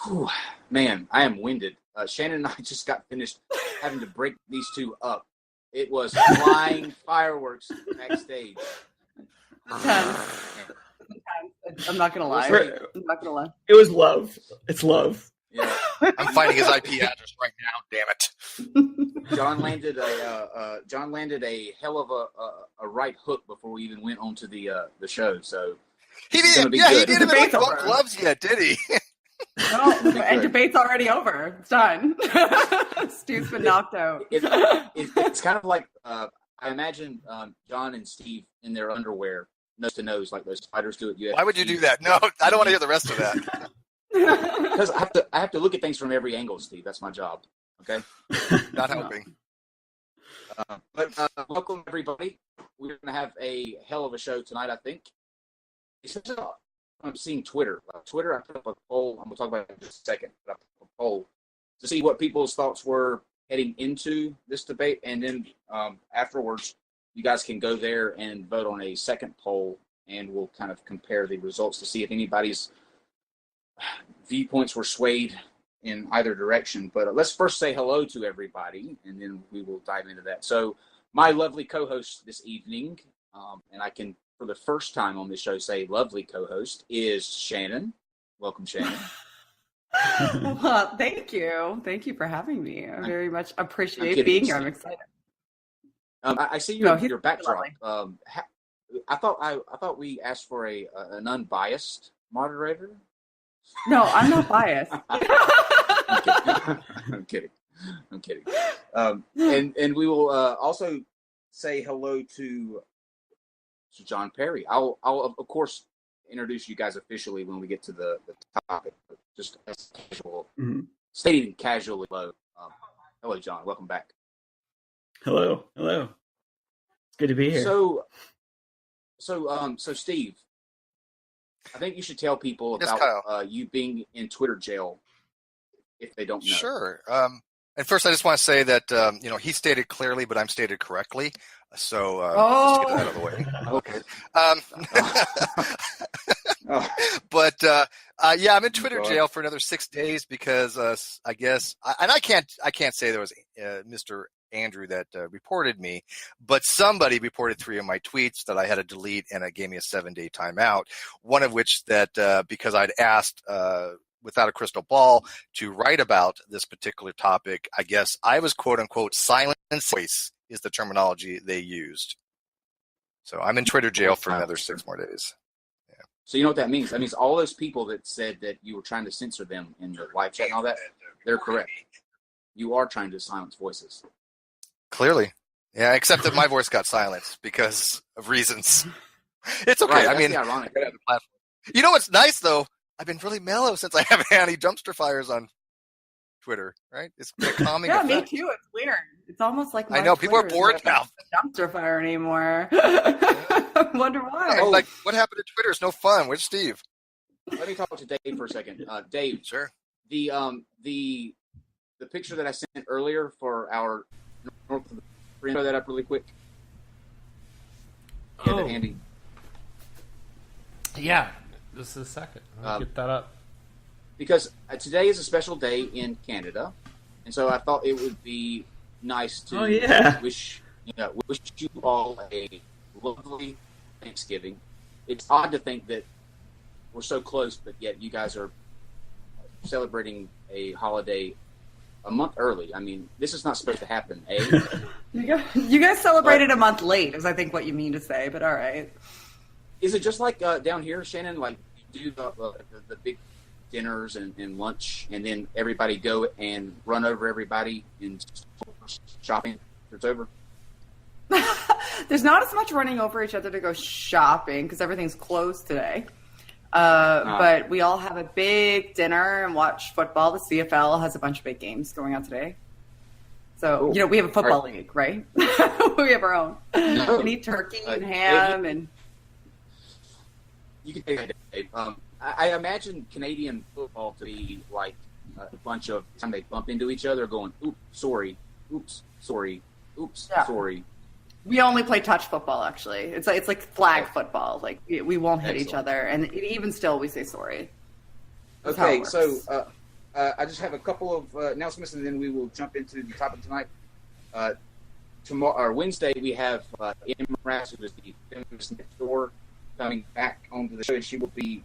Whew, man, I am winded. Shannon and I just got finished having to break these two up. It was flying fireworks backstage. I'm not gonna lie. It was love. It's love. Yeah. I'm finding his IP address right now. Damn it! John landed a hell of a right hook before we even went onto the show. So he did. Yeah, he didn't even bump gloves yet, did he? No, and debate's already over. It's done. Steve's been knocked out. It's kind of like I imagine John and Steve in their underwear, nose to nose, like those fighters do at UFC. Why would you do that? No, I don't want to hear the rest of that. Because I have to look at things from every angle, Steve. That's my job. Okay. Not helping. But welcome everybody. We're going to have a hell of a show tonight, I think. I'm seeing Twitter. Twitter, I put up a poll. I'm going to talk about it in just a second. But I put up a poll to see what people's thoughts were heading into this debate. And then afterwards, you guys can go there and vote on a second poll, and we'll kind of compare the results to see if anybody's viewpoints were swayed in either direction. But let's first say hello to everybody, and then we will dive into that. So my lovely co-host this evening, and I can, for the first time on this show, say lovely co-host, is Shannon. Welcome, Shannon. Well, thank you. Thank you for having me. I very much appreciate being here. I'm excited. I see your backdrop. I thought we asked for an unbiased moderator. No, I'm not biased. I'm kidding. And we will also say hello to John Perry. I'll of course introduce you guys officially when we get to the topic. But just as casual, stating casually hello. Hello, John. Welcome back. Hello. It's good to be here. So Steve, I think you should tell people about you being in Twitter jail if they don't know. Sure. And first, I just want to say that he stated clearly, but I'm stated correctly. So just to get that out of the way. Okay. But I'm in Twitter jail for another 6 days because I guess, and I can't say there was Mr. Andrew that reported me, but somebody reported 3 of my tweets that I had to delete, and it gave me a 7-day timeout. One of which that because I'd asked without a crystal ball to write about this particular topic, I guess I was quote unquote silent voice is the terminology they used. So I'm in Twitter jail for another 6 more days. Yeah. So you know what that means? That means all those people that said that you were trying to censor them in the live chat and all that, they're correct. You are trying to silence voices. Clearly. Yeah, except that my voice got silenced because of reasons. It's okay. Right, I mean, ironic. You know what's nice, though? I've been really mellow since I haven't had any dumpster fires on Twitter, right? It's been a calming effect. Me too. It's weird. It's almost like I know. People are bored now. Dumpster fire anymore. I wonder why. Like, what happened to Twitter? It's no fun. Where's Steve? Let me talk to Dave for a second. Dave, sure. The picture that I sent earlier for our North of the throw that up really quick. Get that handy. Yeah, just a second. I'll get that up. Because today is a special day in Canada, and so I thought it would be nice to wish you all a lovely Thanksgiving. It's odd to think that we're so close, but yet you guys are celebrating a holiday a month early. I mean, this is not supposed to happen, eh? You guys celebrated a month late, is I think what you mean to say, but all right. Is it just like down here, Shannon, like you do the big dinners and lunch, and then everybody go and run over everybody in shopping after it's over? There's not as much running over each other to go shopping because everything's closed today. But we all have a big dinner and watch football. The CFL has a bunch of big games going on today. So, cool. we have a football league, right? We have our own. No. We eat turkey and ham and... You can take that, Dave. I imagine Canadian football to be like a bunch of time they bump into each other going, oops, sorry, oops, sorry, oops, sorry. We only play touch football, actually. It's like flag football. Like we won't hit each other, and even still, we say sorry. Okay, so I just have a couple of announcements, and then we will jump into the topic tonight. Tomorrow or Wednesday, we have Emraz, who is the feminist next door, coming back onto the show, and she will be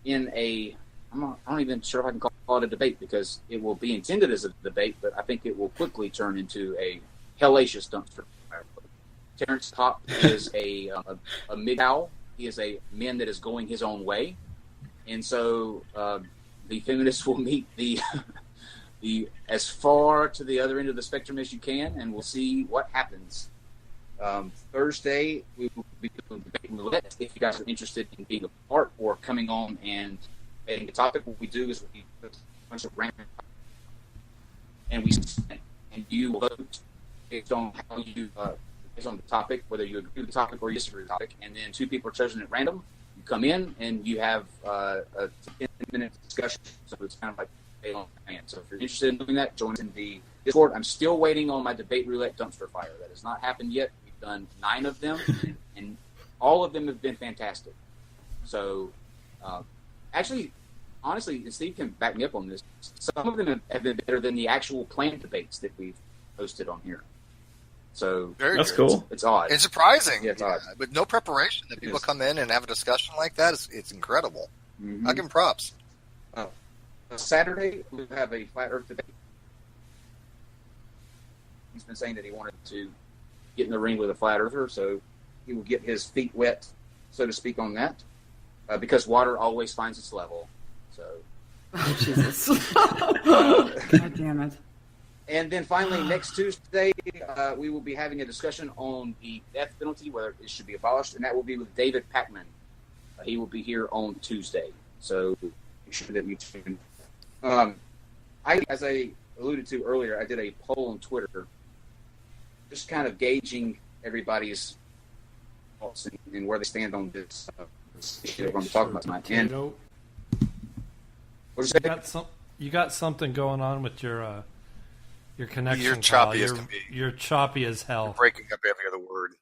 in a. I'm not even sure if I can call it a debate because it will be intended as a debate, but I think it will quickly turn into a hellacious dumpster fire. Terrence Kopp is a MGTOW. He is a man that is going his own way, and so the feminists will meet the as far to the other end of the spectrum as you can, and we'll see what happens. Thursday, we will be doing debate roulette. If you guys are interested in being a part or coming on and debating the topic, what we do is we put a bunch of random and you vote based on how you based on the topic, whether you agree with the topic or you disagree with the topic, and then 2 people are chosen at random. You come in and you have a 10-minute discussion, so it's kind of like a long hand. So if you're interested in doing that, join us in the Discord. I'm still waiting on my debate roulette dumpster fire. That has not happened yet. We've done 9 of them, and all of them have been fantastic. So, actually, honestly, and Steve can back me up on this, some of them have been better than the actual planned debates that we've hosted on here. So that's cool. It's odd. It's surprising. Yeah, it's odd. With no preparation, that people come in and have a discussion like that, it's incredible. I give them props. Saturday, we'll have a Flat Earth debate. He's been saying that he wanted to get in the ring with a Flat Earther, so he will get his feet wet, so to speak, on that, because water always finds its level. So, oh, Jesus. God damn it. And then finally, next Tuesday, we will be having a discussion on the death penalty, whether it should be abolished, and that will be with David Packman. He will be here on Tuesday, so make sure that you tune in. As I alluded to earlier, I did a poll on Twitter, just kind of gauging everybody's thoughts and where they stand on this issue that we're going to talk about tonight. And you got something going on with your connection. You're choppy as can be. You're choppy as hell. You're breaking up every other word.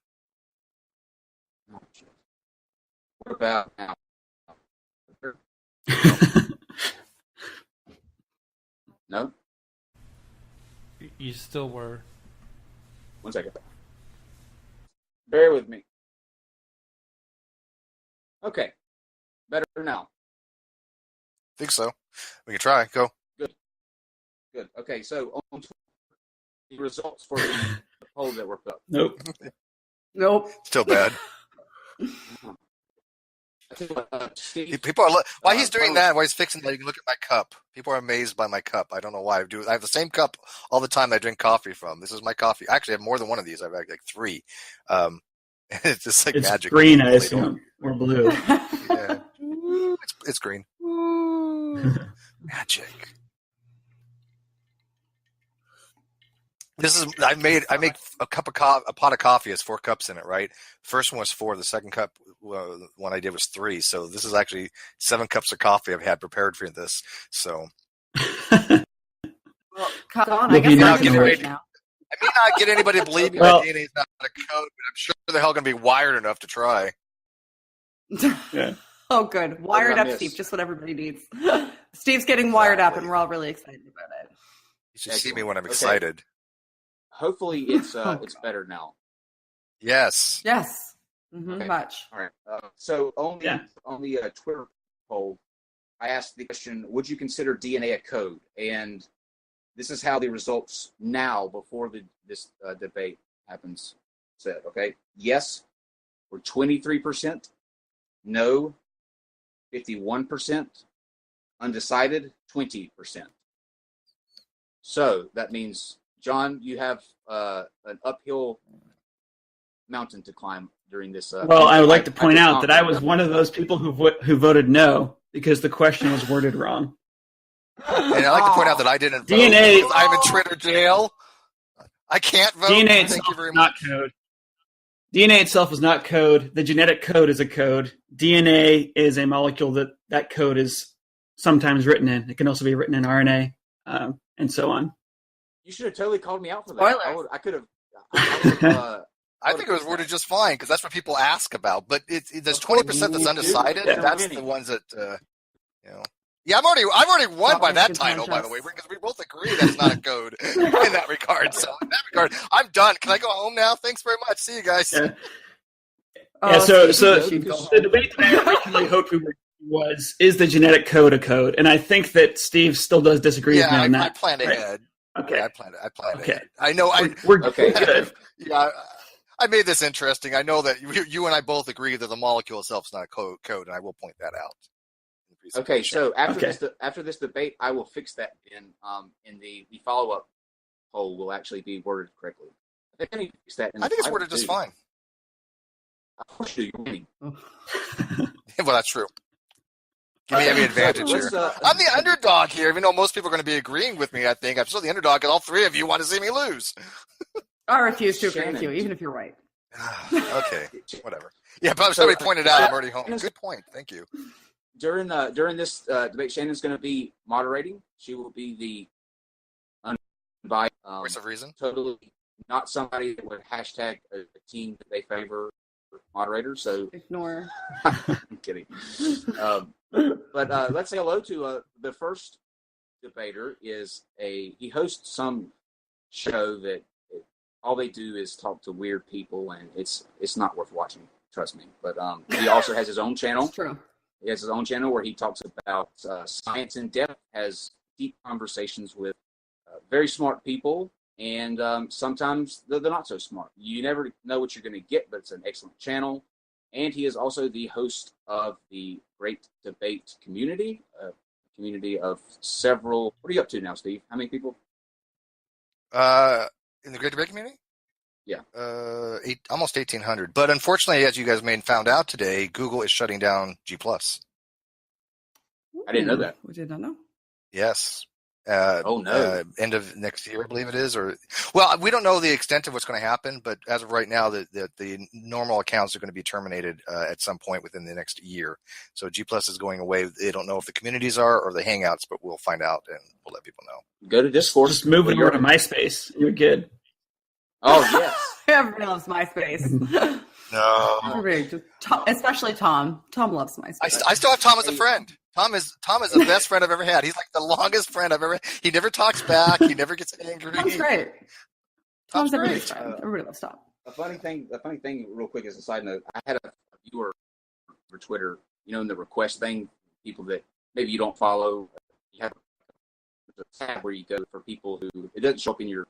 What about now? No? You still were. 1 second. Bear with me. Okay. Better now. Think so. We can try. Go. Good. Okay, so on the results for the poll that were put up. Nope. Still bad. People are while he's doing that, while he's fixing that, you can look at my cup. People are amazed by my cup. I don't know why. I have the same cup all the time I drink coffee from. This is my coffee. Actually, I have more than one of these. I have like 3. It's just like it's magic. Green, I assume, or blue. Yeah, it's green. Magic. I make a pot of coffee has 4 cups in it, right? First one was 4. The second cup one I did was 3. So this is actually 7 cups of coffee I've had prepared for this. So. Well, I guess not I'm right now. I may not get anybody to believe me that DNA is not a code, but I'm sure the hell going to be wired enough to try. Yeah. Oh, good. Wired up, Steve. Just what everybody needs. Steve's getting wired up, and we're all really excited about it. You should see me when I'm excited. Hopefully, it's better now. Yes. Yes. Mm-hmm, okay. Much. All right. So on the Twitter poll, I asked the question: would you consider DNA a code? And this is how the results now, before this debate happens, said. Okay. Yes, we're 23%. No, 51%. Undecided, 20%. So that means, John, you have an uphill mountain to climb during this. Well, I would like to point out that I was one of those people who voted no because the question was worded wrong. And I like to point out that I didn't vote DNA. because I'm in Twitter jail. I can't vote. DNA Thank you very is not much. code. DNA itself is not code. The genetic code is a code. DNA is a molecule that code is sometimes written in. It can also be written in RNA, and so on. You should have totally called me out for that. Spoilers. I could have. I think it was worded just fine because that's what people ask about. But there's 20% that's undecided. Yeah. And that's the ones that Yeah, I've already won by that Contentious. title, by the way, because we both agree that's not a code in that regard. So in that regard, I'm done. Can I go home now? Thanks very much. See you guys. Yeah. Oh, So Steve, the debate that I originally hoped we were is the genetic code a code? And I think that Steve still does disagree with me on that. I planned ahead. Okay. Yeah, I planned ahead. I know. We're okay. Good. Yeah, I made this interesting. I know that you and I both agree that the molecule itself is not a code, and I will point that out. Okay, so after this debate, I will fix that in the follow-up poll will actually be worded correctly. I think it's worded just fine. Of course you're winning. Well, that's true. Give me every advantage here. I'm the underdog here, even though most people are going to be agreeing with me. I think I'm still the underdog, and all three of you want to see me lose. I refuse to agree with you, even if you're right. Okay, whatever. Yeah, but somebody pointed out I'm already home. Good point. Thank you. During this debate, Shannon's going to be moderating. She will be the unbiased, voice of reason. Totally not somebody that would hashtag a team that they favor moderator. So ignore. I'm kidding. But let's say hello to the first debater. He hosts some show that all they do is talk to weird people, and it's not worth watching. Trust me. But he also has his own channel. That's true. He has his own channel where he talks about science in depth, has deep conversations with very smart people, and sometimes they're not so smart. You never know what you're going to get, but it's an excellent channel. And he is also the host of the Great Debate Community, a community of several. What are you up to now, Steve? How many people? In the Great Debate Community? Yeah. Almost 1,800. But unfortunately, as you guys may have found out today, Google is shutting down G+. I didn't know that. We did not know. Yes. End of next year, I believe it is. Well, we don't know the extent of what's going to happen, but as of right now, the normal accounts are going to be terminated at some point within the next year. So G+ is going away. They don't know if the communities are or the Hangouts, but we'll find out and we'll let people know. Go to Discord. Just move it over to MySpace. You're good. Oh, yes. Everybody loves MySpace. No. Everybody, especially Tom. Tom loves MySpace. I still have Tom as a friend. Tom is the best friend I've ever had. He's like the longest friend I've ever had. He never talks back. He never gets angry. Tom's great. Tom's everybody's great. friend. Everybody loves Tom. A funny thing, real quick, as a side note, I had a viewer for Twitter, in the request thing, people that maybe you don't follow, you have a tab where you go for people who, it doesn't show up in your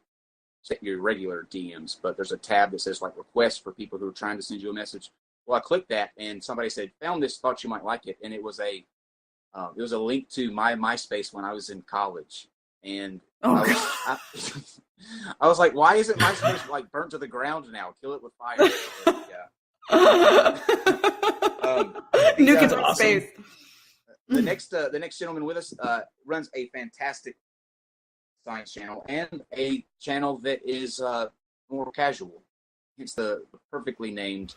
regular DMs, but there's a tab that says like requests for people who are trying to send you a message. Well, I clicked that and somebody said, found this, thought you might like it. And it was a link to my MySpace when I was in college. And I was like, why isn't MySpace like burnt to the ground now? Kill it with fire. Yeah. Nuke it to space. The next gentleman with us runs a fantastic science channel and a channel that is more casual. It's the perfectly named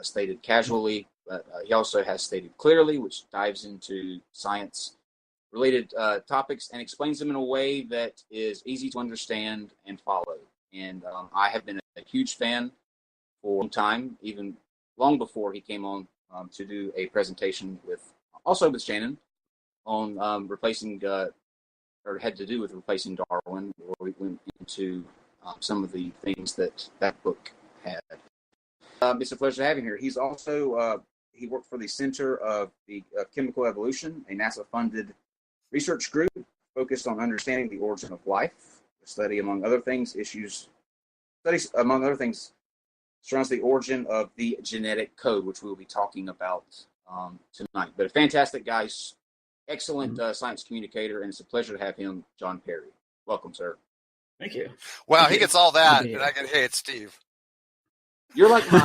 Stated Casually, but he also has Stated Clearly, which dives into science-related topics and explains them in a way that is easy to understand and follow. And I have been a huge fan for a long time, even long before he came on to do a presentation with Shannon on replacing or had to do with replacing Darwin, where we went into some of the things that book had. It's a pleasure to have him here. He's also, he worked for the Center of Chemical Evolution, a NASA-funded research group focused on understanding the origin of life. The study, among other things, surrounds the origin of the genetic code, which we'll be talking about tonight. But a fantastic guy, excellent science communicator, and it's a pleasure to have him, John Perry. Welcome, sir. Thank you. Wow, he gets all that, and I get, hey, it's Steve. You're like my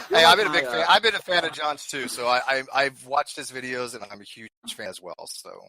Hey, I've been a big fan. I've been a fan of John's too, so I've watched his videos, and I'm a huge fan as well. So